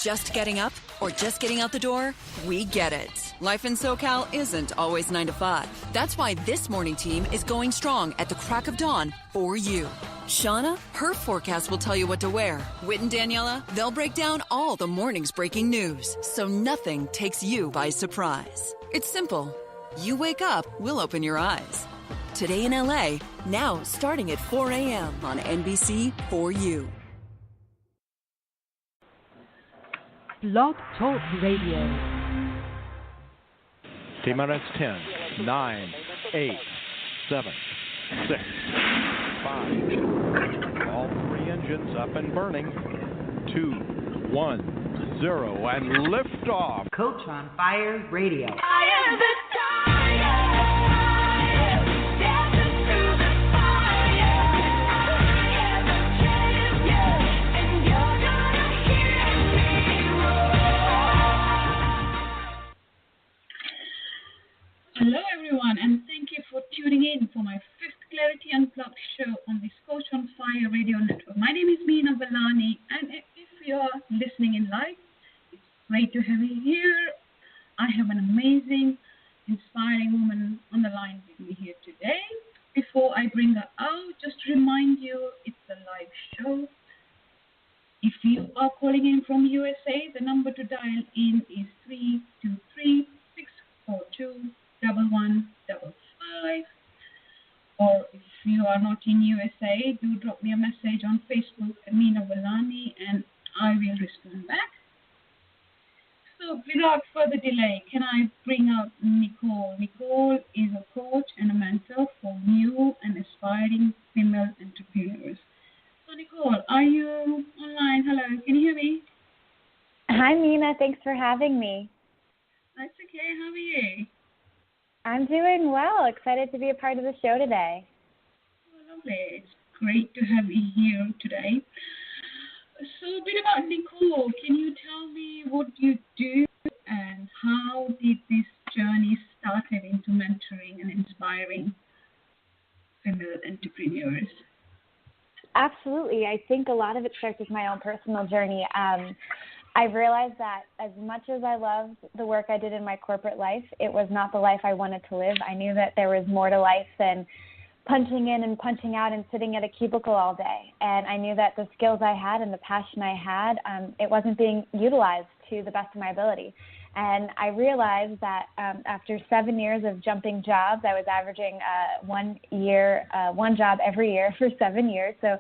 Just getting up or just getting out the door? We get it. Life in SoCal isn't always 9 to 5. That's why this morning team is going strong at the crack of dawn for you. Shauna, her forecast will tell you what to wear. Whit and Daniela, they'll break down all the morning's breaking news so nothing takes you by surprise. It's simple. You wake up, we'll open your eyes. Today in LA, now starting at 4 a.m. on NBC 4U. Blog Talk Radio. T-minus 10, 9, 8, 7, 6, 5. All three engines up and burning. 2, 1, 0, and liftoff. Coach on Fire Radio. I am the tiger. Hello everyone, and thank you for tuning in for my 5th Clarity Unplugged show on this Coach on Fire radio network. My name is Mina, and if you are listening in live, it's great to have you here. I have an amazing, inspiring woman on the line with me here today. Before I bring her out, just to remind you, it's a live show. If you are calling in from USA, the number to dial in is 323-642-1155. Or if you are not in USA, do drop me a message on Facebook, Mina Vellani, and I will respond back. So without further delay, can I bring out Nicole? Nicole is a coach and a mentor for new and aspiring female entrepreneurs. So Nicole, are you online? Hello, can you hear me? Hi Mina, thanks for having me. That's okay, how are you? I'm doing well. Excited to be a part of the show today. Oh, lovely. It's great to have you here today. So a bit about Nicole. Can you tell me what you do and how did this journey started into mentoring and inspiring female entrepreneurs? Absolutely. I think a lot of it starts with my own personal journey. I've realized that as much as I loved the work I did in my corporate life, it was not the life I wanted to live. I knew that there was more to life than punching in and punching out and sitting at a cubicle all day. And I knew that the skills I had and the passion I had, it wasn't being utilized to the best of my ability. And I realized that after 7 years of jumping jobs, I was averaging one job every year for 7 years. So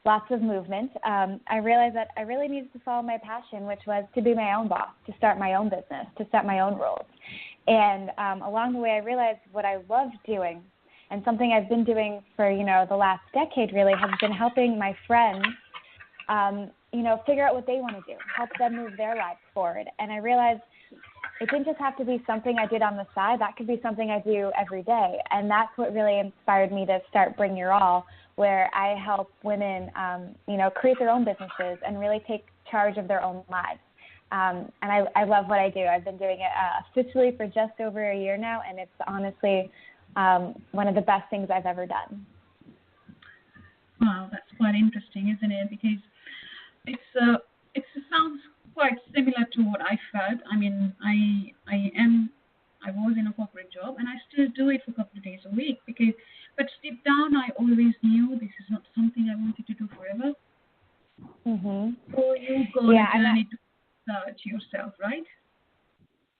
lots of movement. I realized that I really needed to follow my passion, which was to be my own boss, to start my own business, to set my own rules. And along the way, I realized what I loved doing, and something I've been doing for, the last decade really, has been helping my friends, figure out what they want to do, help them move their lives forward. And I realized it didn't just have to be something I did on the side. That could be something I do every day. And that's what really inspired me to start Bring Your All, where I help women, create their own businesses and really take charge of their own lives. And I love what I do. I've been doing it officially for just over a year now, and it's honestly one of the best things I've ever done. Wow, that's quite interesting, isn't it? Because it sounds quite similar to what I felt. I mean, I was in a corporate job, and I still do it for a couple of days a week. But deep down, I always knew this is not something I wanted to do forever. Mm-hmm. So you go on a journey to search yourself, right?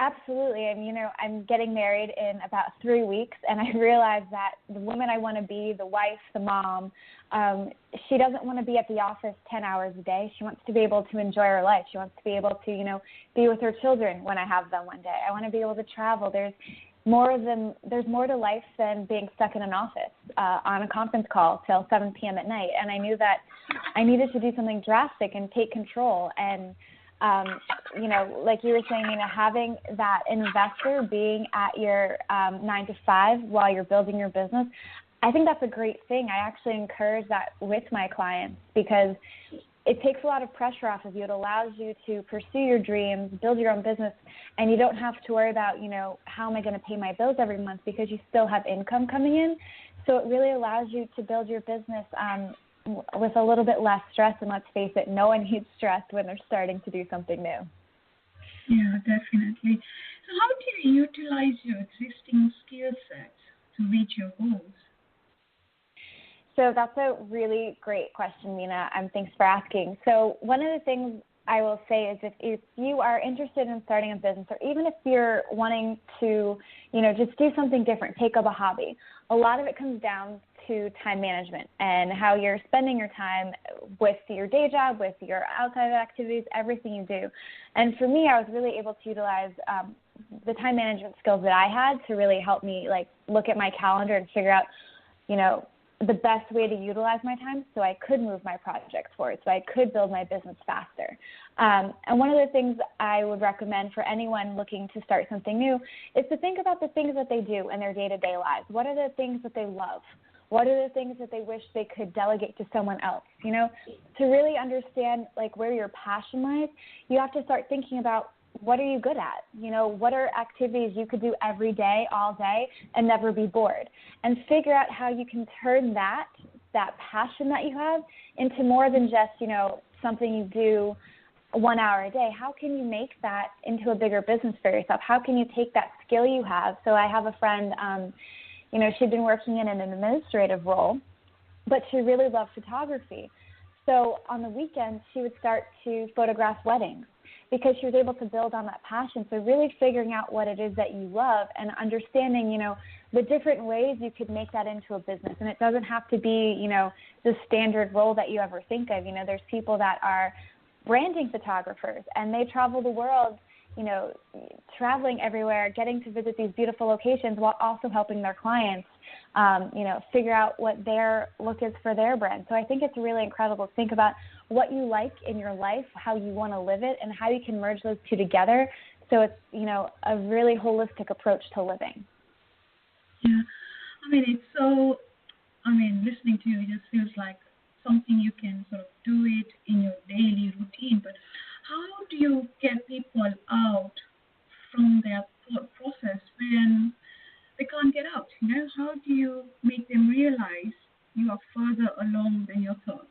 Absolutely. And, I'm getting married in about 3 weeks, and I realized that the woman I want to be, the wife, the mom, she doesn't want to be at the office 10 hours a day. She wants to be able to enjoy her life. She wants to be able to, be with her children when I have them one day. I want to be able to travel. There's more to life than being stuck in an office on a conference call till 7 p.m. at night. And I knew that I needed to do something drastic and take control. And like you were saying, having that investor being at your 9 to 5 while you're building your business, I think that's a great thing. I actually encourage that with my clients because it takes a lot of pressure off of you. It allows you to pursue your dreams, build your own business, and you don't have to worry about, how am I going to pay my bills every month because you still have income coming in. So it really allows you to build your business with a little bit less stress. And let's face it, no one needs stress when they're starting to do something new. Yeah, definitely. So how do you utilize your existing skill sets to reach your goals? So that's a really great question, Mina, and thanks for asking. So one of the things I will say is if you are interested in starting a business, or even if you're wanting to, just do something different, take up a hobby, a lot of it comes down to time management and how you're spending your time with your day job, with your outside activities, everything you do. And for me, I was really able to utilize the time management skills that I had to really help me look at my calendar and figure out, the best way to utilize my time so I could move my projects forward, so I could build my business faster. And one of the things I would recommend for anyone looking to start something new is to think about the things that they do in their day-to-day lives. What are the things that they love? What are the things that they wish they could delegate to someone else? To really understand where your passion lies, you have to start thinking about what are you good at? What are activities you could do every day, all day, and never be bored? And figure out how you can turn that passion that you have into more than just, something you do 1 hour a day. How can you make that into a bigger business for yourself? How can you take that skill you have? So I have a friend, she'd been working in an administrative role, but she really loved photography. So on the weekends, she would start to photograph weddings, because she was able to build on that passion. So really figuring out what it is that you love and understanding, the different ways you could make that into a business. And it doesn't have to be, the standard role that you ever think of. There's people that are branding photographers, and they travel the world, traveling everywhere, getting to visit these beautiful locations while also helping their clients, figure out what their look is for their brand. So I think it's really incredible to think about what you like in your life, how you want to live it, and how you can merge those two together. So it's, a really holistic approach to living. Yeah. Listening to you, it just feels like something you can sort of do it in your daily routine. But how do you get people out from their thought process when they can't get out? How do you make them realize you are further along than your thoughts?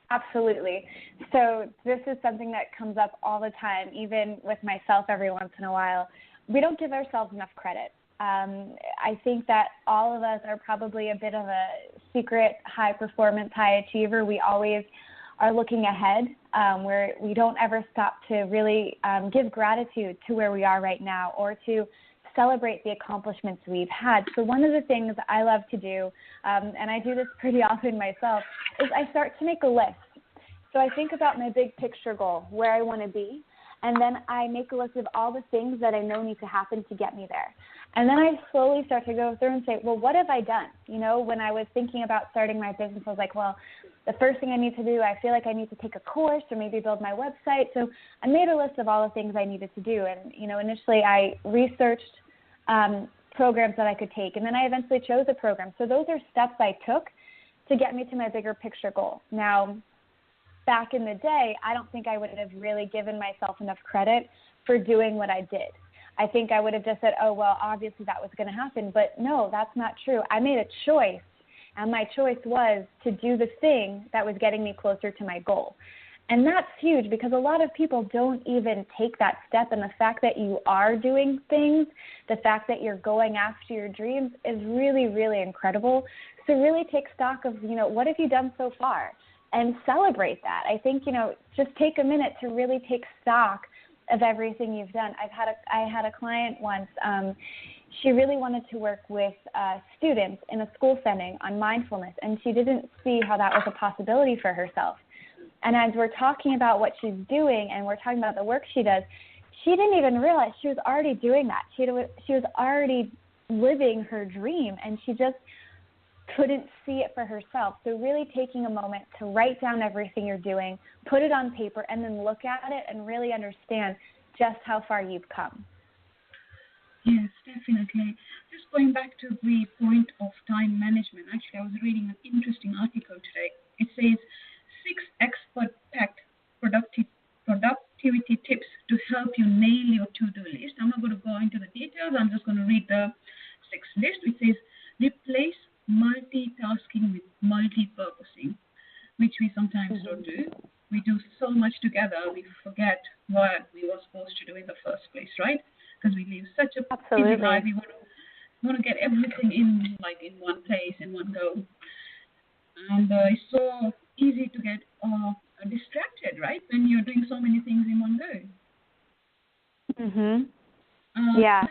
Absolutely. So this is something that comes up all the time, even with myself every once in a while. We don't give ourselves enough credit. I think that all of us are probably a bit of a secret high performance, high achiever. We always are looking ahead, where we don't ever stop to really give gratitude to where we are right now, or to celebrate the accomplishments we've had. So one of the things I love to do, and I do this pretty often myself, is I start to make a list. So I think about my big picture goal, where I want to be, and then I make a list of all the things that I know need to happen to get me there. And then I slowly start to go through and say, well, what have I done? When I was thinking about starting my business, I was like, well, the first thing I need to do, I feel like I need to take a course or maybe build my website. So I made a list of all the things I needed to do. And, initially I researched programs that I could take, and then I eventually chose a program. So those are steps I took to get me to my bigger picture goal. Now, back in the day, I don't think I would have really given myself enough credit for doing what I did. I think I would have just said, oh, well, obviously that was going to happen. But no, that's not true. I made a choice, and my choice was to do the thing that was getting me closer to my goal. And that's huge, because a lot of people don't even take that step. And the fact that you are doing things, the fact that you're going after your dreams is really, really incredible. So really take stock of, what have you done so far, and celebrate that. I think, just take a minute to really take stock of everything you've done. I had a client once, she really wanted to work with students in a school setting on mindfulness, and she didn't see how that was a possibility for herself. And as we're talking about what she's doing and we're talking about the work she does, she didn't even realize she was already doing that. She was already living her dream, and she just couldn't see it for herself. So really taking a moment to write down everything you're doing, put it on paper, and then look at it and really understand just how far you've come. Yes, definitely. Just going back to the point of time management, actually, I was reading an interesting article today. It says 6 expert-packed productivity tips to help you nail your to-do list. I'm not going to go into the details. I'm just going to read the 6 list. It says, replace multitasking with multi-purpose. together, we forget what we were supposed to do in the first place, right? Because we live such a Absolutely. busy life. We want to get everything in one place in one go, and it's so easy to get distracted, right? When you're doing so many things in one go. Mhm. Yeah.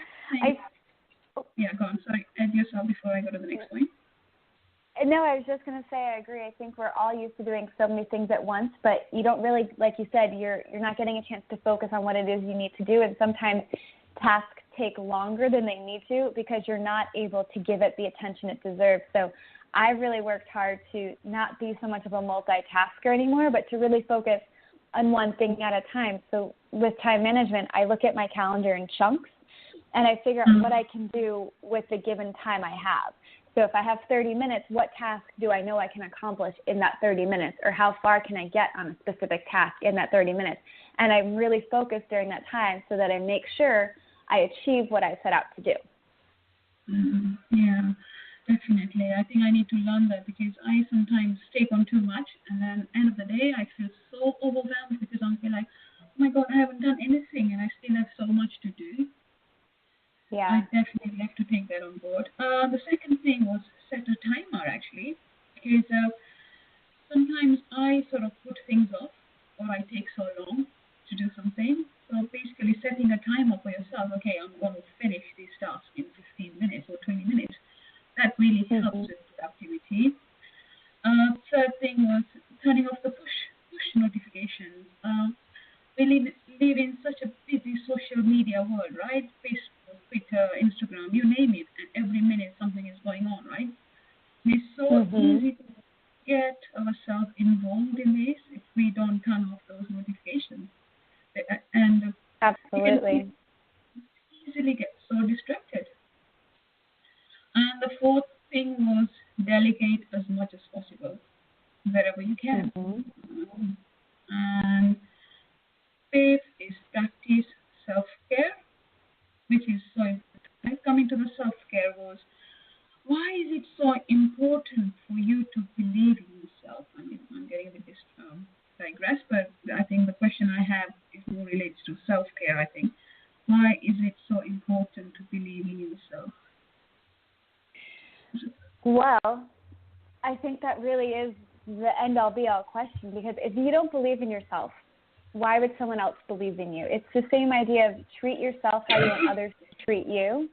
Yeah, go on. Sorry, add yourself before I go to the next point. No, I was just going to say I agree. I think we're all used to doing so many things at once, but you don't really, like you said, you're not getting a chance to focus on what it is you need to do, and sometimes tasks take longer than they need to because you're not able to give it the attention it deserves. So I've really worked hard to not be so much of a multitasker anymore, but to really focus on one thing at a time. So with time management, I look at my calendar in chunks, and I figure out what I can do with the given time I have. So if I have 30 minutes, what task do I know I can accomplish in that 30 minutes, or how far can I get on a specific task in that 30 minutes? And I'm really focused during that time so that I make sure I achieve what I set out to do. Mm-hmm. Yeah, definitely. I think I need to learn that because I sometimes take on too much, and then end of the day, I feel so overwhelmed because I feel like, oh my God, I haven't done anything, and I still have so much to do. Yeah. I definitely have to take that on board. The second thing was set a timer, actually, because sometimes I sort of put things off, or I take so long to do something. So basically setting a timer for yourself, okay, I'm going to finish this task in 15 minutes or 20 minutes. That really helps with productivity. Third thing was turning off the push notifications. We live in such a busy social media world, right? Facebook, Twitter, Instagram, you name it, and every minute something is going on, right? And it's so easy to get ourselves involved in this if we don't turn off those notifications. And absolutely, easily get so distracted. And the fourth thing was delegate as much as possible, wherever you can. And fifth is practice self-care, which is so important. Coming to the self-care was, why is it so important for you to believe in yourself? I mean, I'm getting a bit digress, but I think the question I have is more related to self-care, I think. Why is it so important to believe in yourself? Well, I think that really is the end-all, be-all question, because if you don't believe in yourself, why would someone else believe in you? It's the same idea of treat yourself how you want others to treat you.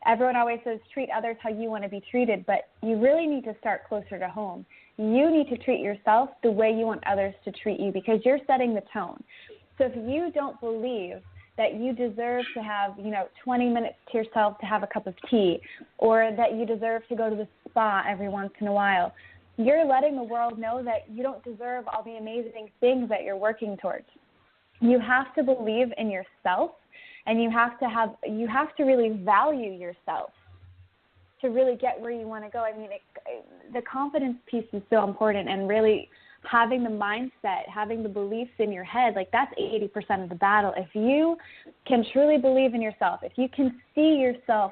Everyone always says treat others how you want to be treated, but you really need to start closer to home. You need to treat yourself the way you want others to treat you because you're setting the tone. So if you don't believe that you deserve to have, 20 minutes to yourself to have a cup of tea, or that you deserve to go to the spa every once in a while, you're letting the world know that you don't deserve all the amazing things that you're working towards. You have to believe in yourself, and you have to really value yourself to really get where you want to go. I mean, the confidence piece is so important, and really having the mindset, having the beliefs in your head, like that's 80% of the battle. If you can truly believe in yourself, if you can see yourself,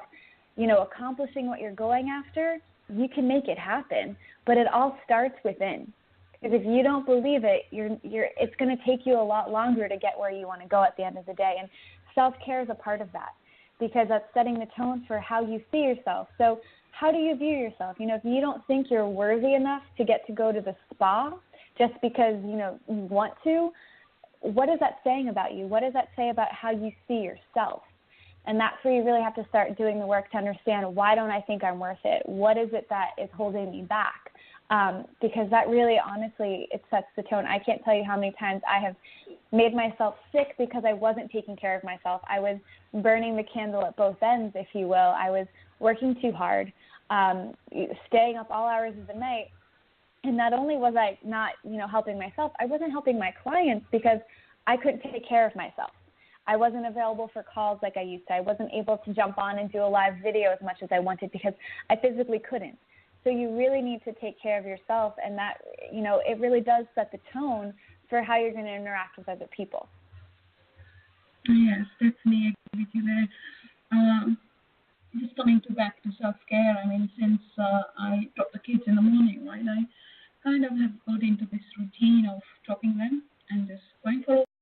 accomplishing what you're going after, you can make it happen. But it all starts within. Because if you don't believe it, it's going to take you a lot longer to get where you want to go at the end of the day. And self-care is a part of that because that's setting the tone for how you see yourself. So how do you view yourself? If you don't think you're worthy enough to get to go to the spa just because, you want to, what is that saying about you? What does that say about how you see yourself? And that's where you really have to start doing the work to understand, why don't I think I'm worth it? What is it that is holding me back? Because that really, honestly, it sets the tone. I can't tell you how many times I have made myself sick because I wasn't taking care of myself. I was burning the candle at both ends, if you will. I was working too hard, staying up all hours of the night. And not only was I not, helping myself, I wasn't helping my clients because I couldn't take care of myself. I wasn't available for calls like I used to. I wasn't able to jump on and do a live video as much as I wanted because I physically couldn't. So you really need to take care of yourself, and that, it really does set the tone for how you're going to interact with other people. Yes, definitely agree with you there. Just coming back to self-care, I mean, since I drop the kids in the morning, right, I kind of have got into this routine of dropping them and just going for a